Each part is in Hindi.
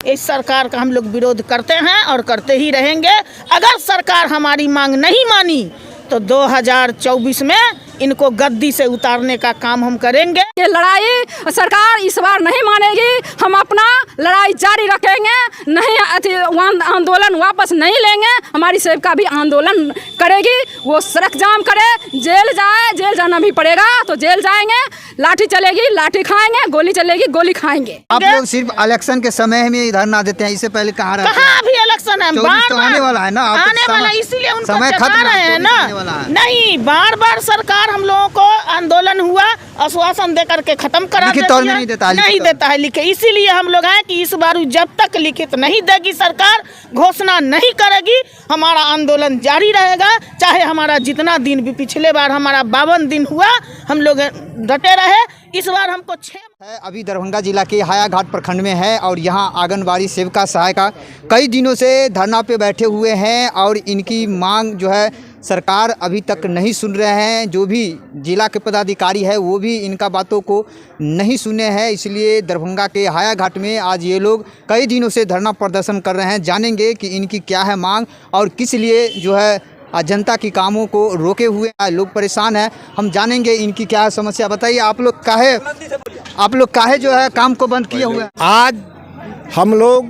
इस सरकार का हम लोग विरोध करते हैं और करते ही रहेंगे। अगर सरकार हमारी मांग नहीं मानी तो 2024 में इनको गद्दी से उतारने का काम हम करेंगे। ये लड़ाई सरकार इस बार नहीं मानेगी, हम अपना लड़ाई जारी रखेंगे, नहीं आंदोलन वापस नहीं लेंगे। हमारी सेविका भी आंदोलन करेगी, वो सड़क जाम करे, जेल जाए, जेल जाना भी पड़ेगा तो जेल जाएंगे, लाठी चलेगी लाठी खाएंगे, गोली चलेगी गोली खाएंगे। आप लोग सिर्फ इलेक्शन के समय में इधर ना देते हैं, इससे पहले कहाँ रहते हैं? अभी इलेक्शन है, तो आने वाला है ना, आने वाला, इसीलिए उनको समय चढ़ा रहे हैं ना। नहीं, बार बार सरकार हम लोगों को आंदोलन हुआ आश्वासन देकर के खत्म करा देती है, नहीं देता है लिखे। इसीलिए हम लोग हैं कि इस बार जब तक लिखित नहीं देगी सरकार, घोषणा नहीं करेगी, हमारा आंदोलन जारी रहेगा। चाहे हमारा जितना दिन भी, पिछले बार हमारा 52 दिन हुआ, हम लोग डटे रहे। इस बार हमको 6 है। अभी दरभंगा जिला के हायाघाट प्रखंड में है और यहाँ आंगनबाड़ी सेविका सहायिका कई दिनों से धरना पे बैठे हुए हैं और इनकी मांग जो है सरकार अभी तक नहीं सुन रहे हैं। जो भी जिला के पदाधिकारी है वो भी इनका बातों को नहीं सुने हैं। इसलिए दरभंगा के हायाघाट में आज ये लोग कई दिनों से धरना प्रदर्शन कर रहे हैं। जानेंगे कि इनकी क्या है मांग और किस लिए जो है जनता की कामों को रोके हुए लोग परेशान हैं। हम जानेंगे इनकी क्या है समस्या। बताइए आप लोग काहे जो है काम को बंद किए हुए हैं? आज हम लोग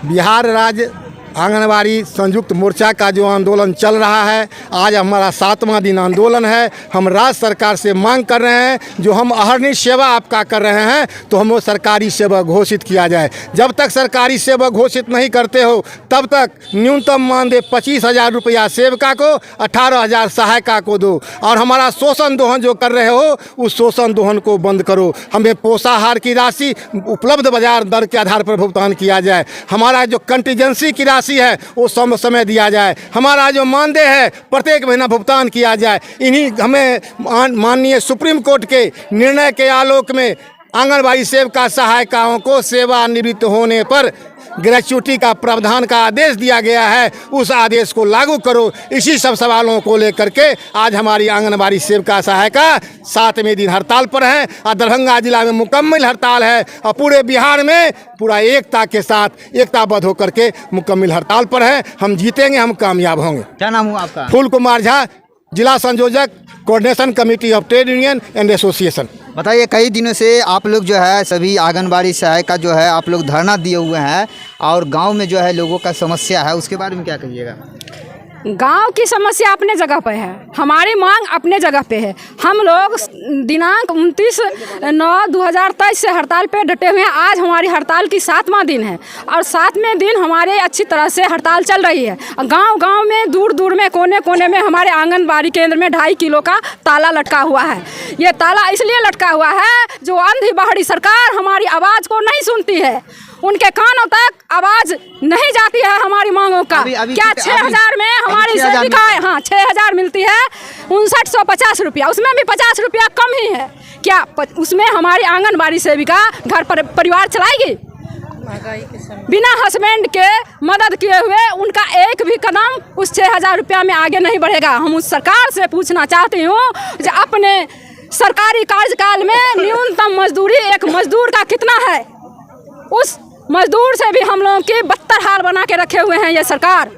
बिहार राज्य आंगनबाड़ी संयुक्त मोर्चा का जो आंदोलन चल रहा है, आज हमारा 7वां दिन आंदोलन है। हम राज्य सरकार से मांग कर रहे हैं, जो हम अहर्निश सेवा आपका कर रहे हैं तो हम वो सरकारी सेवा घोषित किया जाए। जब तक सरकारी सेवा घोषित नहीं करते हो तब तक न्यूनतम मानदेय 25,000 रुपया सेविका को, 18,000 सहायिका को दो। और हमारा शोषण दोहन जो कर रहे हो उस शोषण दोहन को बंद करो। हमें पोषाहार की राशि उपलब्ध बाजार दर के आधार पर भुगतान किया जाए। हमारा जो कंटीजेंसी की है वो समय दिया जाए। हमारा जो मानदेय है प्रत्येक महीना भुगतान किया जाए। इन्हीं हमें माननीय सुप्रीम कोर्ट के निर्णय के आलोक में आंगनबाड़ी सेविका सहायिकाओं को सेवानिवृत्त होने पर ग्रेच्युटी का प्रावधान का आदेश दिया गया है, उस आदेश को लागू करो। इसी सब सवालों को लेकर के आज हमारी आंगनबाड़ी सेविका सहायिका 7वें दिन हड़ताल पर है और दरभंगा जिला में मुकम्मल हड़ताल है और पूरे बिहार में पूरा एकता के साथ एकताबद्ध होकर के मुकम्मल हड़ताल पर है। हम जीतेंगे, हम कामयाब होंगे। क्या नाम हुआ आपका? फूल कुमार झा, जिला संयोजक, coordination committee of trade union and association. बताइए कई दिनों से आप लोग जो है सभी आंगनबाड़ी सहायिका जो है आप लोग धरना दिए हुए हैं और गांव में जो है लोगों का समस्या है, उसके बारे में क्या कहिएगा? गांव की समस्या अपने जगह पे है, हमारी मांग अपने जगह पे है। हम लोग दिनांक 29/9/2023 से हड़ताल पे डटे हुए हैं। आज हमारी हड़ताल की 7वां दिन है और 7वें दिन हमारे अच्छी तरह से हड़ताल चल रही है। गांव-गांव में, दूर दूर में, कोने कोने में हमारे आंगनबाड़ी केंद्र में 2.5 किलो का ताला लटका हुआ है। ये ताला इसलिए लटका हुआ है जो अंधी बाहरी सरकार हमारी आवाज़ को नहीं सुनती है, उनके कानों तक आवाज नहीं जाती है हमारी मांगों का। क्या 6,000 में हमारी सेविकाएं, हाँ 6,000 मिलती है, 5950 रुपया, उसमें भी 50 रुपया कम ही है। क्या उसमें हमारी आंगनबाड़ी सेविका घर पर परिवार चलाएगी? बिना हस्बैंड के मदद किए हुए उनका एक भी कदम उस 6,000 रुपया में आगे नहीं बढ़ेगा। हम उस सरकार से पूछना चाहती हूँ कि अपने सरकारी कार्यकाल में न्यूनतम मजदूरी एक मजदूर का कितना है, उस मजदूर से भी हम लोगों की बदतर हाल बना के रखे हुए हैं ये सरकार।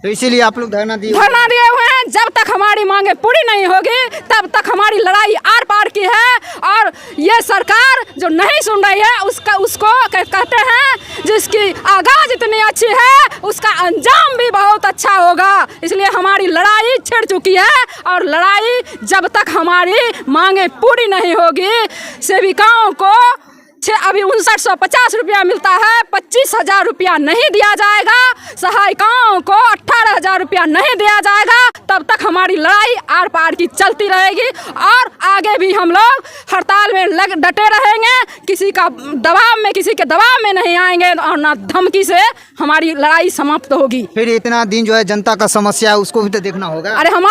तो इसीलिए आप लोग धरना दिए हुए हैं। जब तक हमारी मांगे पूरी नहीं होगी तब तक हमारी लड़ाई आर पार की है। और ये सरकार जो नहीं सुन रही है उसको कहते हैं जिसकी आगाज इतनी अच्छी है उसका अंजाम भी बहुत अच्छा होगा। इसलिए हमारी लड़ाई छिड़ चुकी है और लड़ाई जब तक हमारी मांगे पूरी नहीं होगी, सेविकाओं को अभी 5950 रुपया मिलता है, 25,000 रुपया नहीं दिया जाएगा, सहायिकाओं को 18,000 रुपया नहीं दिया जाएगा, तब तक हमारी लड़ाई आर पार की चलती रहेगी और आगे भी हम लोग हड़ताल में डटे रहेंगे। किसी के दबाव में नहीं आएंगे और ना धमकी से हमारी लड़ाई समाप्त होगी। फिर इतना दिन जो है जनता का समस्या है उसको भी तो देखना होगा। अरे हम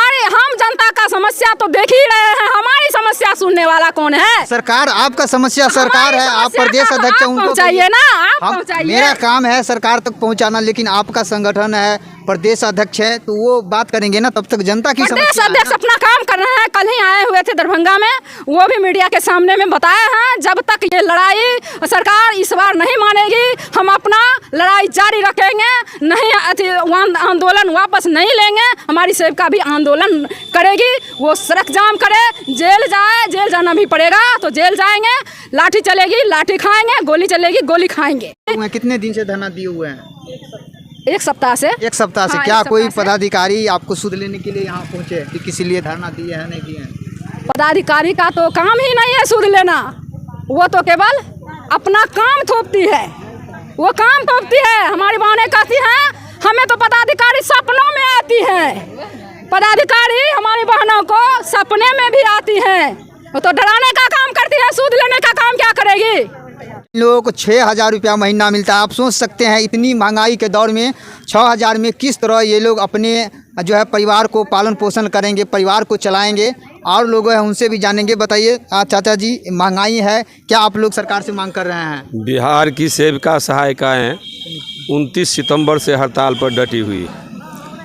जनता का समस्या तो देख ही रहे हैं, हमारी समस्या सुनने वाला कौन है? सरकार। आपका समस्या सरकार है, आप प्रदेश अध्यक्ष हैं, उनको पहुंचाइए ना, आप पहुंचाइए। मेरा काम है सरकार तक पहुंचाना, लेकिन आपका संगठन है, प्रदेश अध्यक्ष है, तो वो बात करेंगे ना, तब तक जनता की प्रदेश अध्यक्ष अपना काम कर रहे हैं। कल ही आए हुए थे दरभंगा में, वो भी मीडिया के सामने में बताया है जब तक ये लड़ाई सरकार इस बार नहीं मानेगी, हम अपना लड़ाई जारी रखेंगे, नहीं आंदोलन वापस नहीं लेंगे। हमारी सेविका भी आंदोलन करेगी, वो सड़क जाम करे, जेल जाए, जेल जाना भी पड़ेगा तो जेल जाएंगे, लाठी चलेगी लाठी खाएंगे, गोली चलेगी गोली खाएंगे। कितने दिन से धरना दिए हुए हैं? एक सप्ताह से। एक सप्ताह से। हाँ, क्या एक कोई सप्ताह से। पदाधिकारी आपको सुध लेने के लिए यहाँ पहुँचे कि किसी लिए धरना दिए हैं नहीं दिए हैं? पदाधिकारी का तो काम ही नहीं है सुध लेना, वो तो केवल अपना काम थोपती है, वो काम थोपती है। हमारी बहनें कहती हैं हमें तो पदाधिकारी सपनों में आती है, पदाधिकारी हमारी बहनों को सपने में भी आती है, वो तो डराने का काम करती है, सूद लेने का काम क्या करेगी। इन लोगों को 6,000 रुपया महीना मिलता है। आप सोच सकते हैं इतनी महंगाई के दौर में 6,000 में किस तरह ये लोग अपने जो है परिवार को पालन पोषण करेंगे, परिवार को चलाएंगे। और लोग हैं उनसे भी जानेंगे। बताइए चाचा जी, महंगाई है, क्या आप लोग सरकार से मांग कर रहे हैं? बिहार की सेविका सहायिकाएँ 29 सितंबर से हड़ताल पर डटी हुई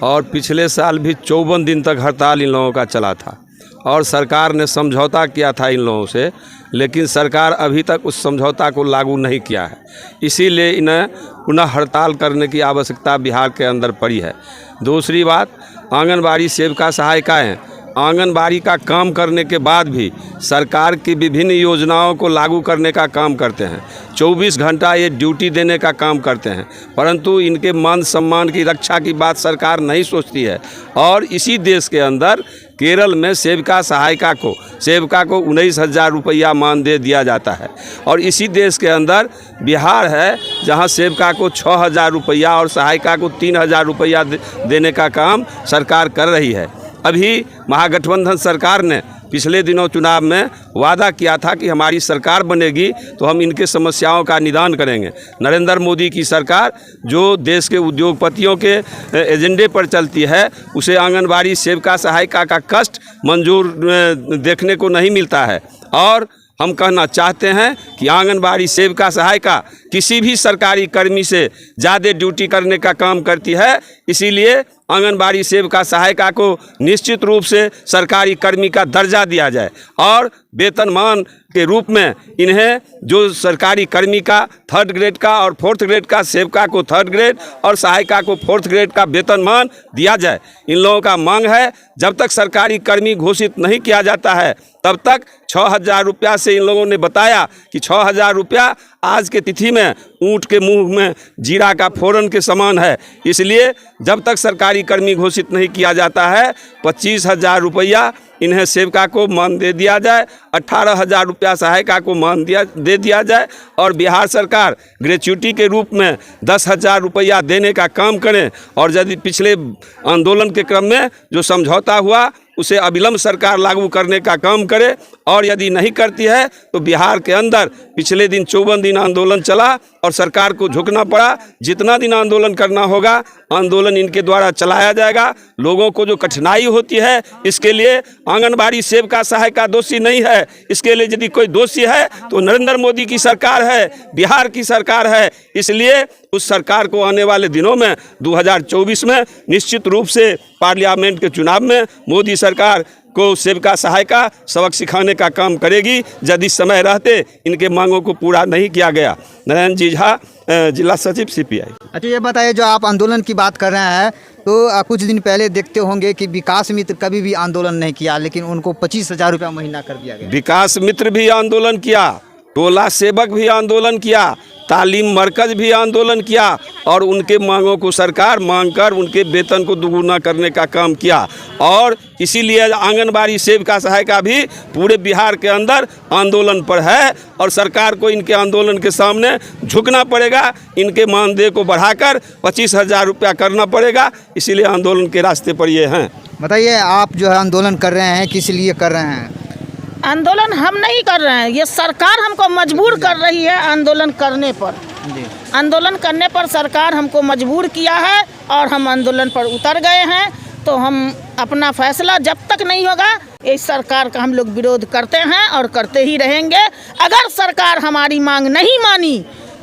और पिछले साल भी 54 दिन तक हड़ताल इन लोगों का चला था और सरकार ने समझौता किया था इन लोगों से, लेकिन सरकार अभी तक उस समझौता को लागू नहीं किया है। इसीलिए इन्हें पुनः हड़ताल करने की आवश्यकता बिहार के अंदर पड़ी है। दूसरी बात, आंगनबाड़ी सेविका सहायिकाएँ आंगनबाड़ी का काम करने के बाद भी सरकार की विभिन्न योजनाओं को लागू करने का काम करते हैं, 24 घंटा ये ड्यूटी देने का काम करते हैं, परंतु इनके मान सम्मान की रक्षा की बात सरकार नहीं सोचती है। और इसी देश के अंदर केरल में सेविका सहायिका को 19,000 रुपया मानदेय दिया जाता है और इसी देश के अंदर बिहार है जहां सेविका को 6,000 रुपया और सहायिका को 3,000 रुपया देने का काम सरकार कर रही है। अभी महागठबंधन सरकार ने पिछले दिनों चुनाव में वादा किया था कि हमारी सरकार बनेगी तो हम इनके समस्याओं का निदान करेंगे। नरेंद्र मोदी की सरकार जो देश के उद्योगपतियों के एजेंडे पर चलती है, उसे आंगनबाड़ी सेविका सहायिका का कष्ट मंजूर देखने को नहीं मिलता है। और हम कहना चाहते हैं कि आंगनबाड़ी सेविका सहायिका किसी भी सरकारी कर्मी से ज़्यादा ड्यूटी करने का काम करती है, इसीलिए आंगनबाड़ी सेविका सहायिका को निश्चित रूप से सरकारी कर्मी का दर्जा दिया जाए और वेतनमान के रूप में इन्हें जो सरकारी कर्मी का 3rd ग्रेड का और 4th ग्रेड का, सेविका को 3rd ग्रेड और सहायिका को 4th ग्रेड का वेतनमान दिया जाए। इन लोगों का मांग है, जब तक सरकारी कर्मी घोषित नहीं किया जाता है तब तक 6,000 रुपया से इन लोगों ने बताया कि 6,000 रुपया आज के तिथि में ऊँट के मुंह में जीरा का फोरन के समान है। इसलिए जब तक सरकारी कर्मी घोषित नहीं किया जाता है 25,000 रुपया इन्हें सेविका को मान दे दिया जाए, 18,000 रुपया सहायिका को मान दे दिया जाए और बिहार सरकार ग्रेच्युटी के रूप में 10,000 रुपया देने का काम करें। और यदि पिछले आंदोलन के क्रम में जो समझौता हुआ उसे अविलंब सरकार लागू करने का काम करे और यदि नहीं करती है तो बिहार के अंदर पिछले दिन 54 दिन आंदोलन चला और सरकार को झुकना पड़ा। जितना दिन आंदोलन करना होगा आंदोलन इनके द्वारा चलाया जाएगा। लोगों को जो कठिनाई होती है इसके लिए आंगनबाड़ी सेविका सहायिका दोषी नहीं है, इसके लिए यदि कोई दोषी है तो नरेंद्र मोदी की सरकार है, बिहार की सरकार है। इसलिए उस सरकार को आने वाले दिनों में 2024 में निश्चित रूप से पार्लियामेंट के चुनाव में मोदी सरकार को सेविका सहायिका सबक सिखाने का काम करेगी यदि समय रहते इनके मांगों को पूरा नहीं किया गया। नारायण जी झा, जिला सचिव CPI। अच्छा, ये बताइए, जो आप आंदोलन की बात कर रहे हैं तो कुछ दिन पहले देखते होंगे कि विकास मित्र कभी भी आंदोलन नहीं किया, लेकिन उनको 25,000 रुपया महीना कर दिया गया। विकास मित्र भी आंदोलन किया, टोला सेवक भी आंदोलन किया, तालीम मरकज भी आंदोलन किया और उनके मांगों को सरकार मांग कर उनके वेतन को दुगुना करने का काम किया। और इसीलिए आंगनबाड़ी सेविका सहायिका भी पूरे बिहार के अंदर आंदोलन पर है और सरकार को इनके आंदोलन के सामने झुकना पड़ेगा, इनके मानदेय को बढ़ाकर 25,000 रुपया करना पड़ेगा। इसीलिए आंदोलन के रास्ते पर ये हैं। बताइए, आप जो है आंदोलन कर रहे हैं, किस लिए कर रहे हैं? आंदोलन हम नहीं कर रहे हैं, ये सरकार हमको मजबूर कर रही है आंदोलन करने पर। आंदोलन करने पर सरकार हमको मजबूर किया है और हम आंदोलन पर उतर गए हैं। तो हम अपना फैसला जब तक नहीं होगा इस सरकार का हम लोग विरोध करते हैं और करते ही रहेंगे। अगर सरकार हमारी मांग नहीं मानी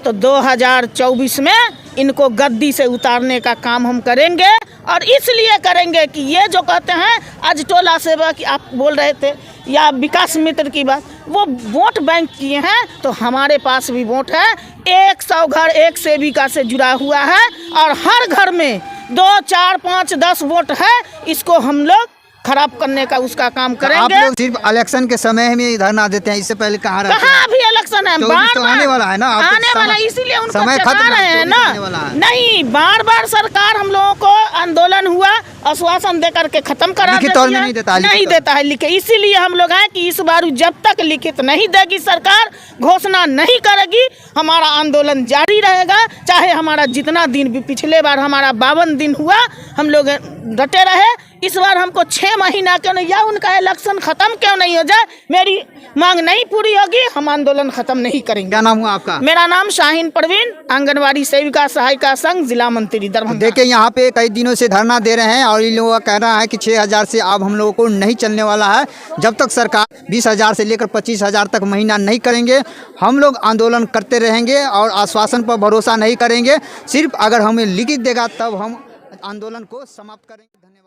तो 2024 में इनको गद्दी से उतारने का काम हम करेंगे और इसलिए करेंगे कि ये जो कहते हैं आज टोला सेवा की आप बोल रहे थे या विकास मित्र की बात, वो वोट बैंक किए हैं, तो हमारे पास भी वोट है। 100 घर एक सेविका से जुड़ा हुआ है और हर घर में 2, 4, 5, 10 वोट है। इसको हम लोग खराब करने का उसका काम करेंगे। आप लोग सिर्फ इलेक्शन के समय में धरना देते हैं, इससे पहले कहाँ रहते हैं? कहाँ अभी इलेक्शन है, बार तो आने वाला है ना, आने वाला, इसीलिए उनको समय चला खत्म रहे हैं ना। नहीं, बार बार सरकार हम लोगों को आंदोलन हुआ, आश्वासन दे करके खत्म करा देती है, नहीं देता है लिखे। इसीलिए हम लोग हैं कि इस बार जब तक लिखित नहीं देगी सरकार, घोषणा नहीं करेगी, हमारा आंदोलन जारी रहेगा। चाहे हमारा जितना दिन भी, पिछले बार हमारा 52 दिन हुआ, हम लोग डटे रहे। इस बार हमको 6 महीना क्यों नहीं, या उनका इलेक्शन खत्म क्यों नहीं हो जाए, मेरी मांग नहीं पूरी होगी, हम आंदोलन खत्म नहीं करेंगे। क्या नाम हुआ आपका? मेरा नाम शाहीन परवीन, आंगनवाड़ी सेविका सहायिका संघ, जिला मंत्री दरभंगा। देखिए यहाँ पे कई दिनों से धरना दे रहे हैं और इन लोगों का कहना है कि 6,000 से अब हम लोगों को नहीं चलने वाला है। जब तक सरकार 20,000 से लेकर 25,000 तक महीना नहीं करेंगे, हम लोग आंदोलन करते रहेंगे और आश्वासन पर भरोसा नहीं करेंगे। सिर्फ अगर हमें लिखित देगा तब हम आंदोलन को समाप्त करेंगे। धन्यवाद।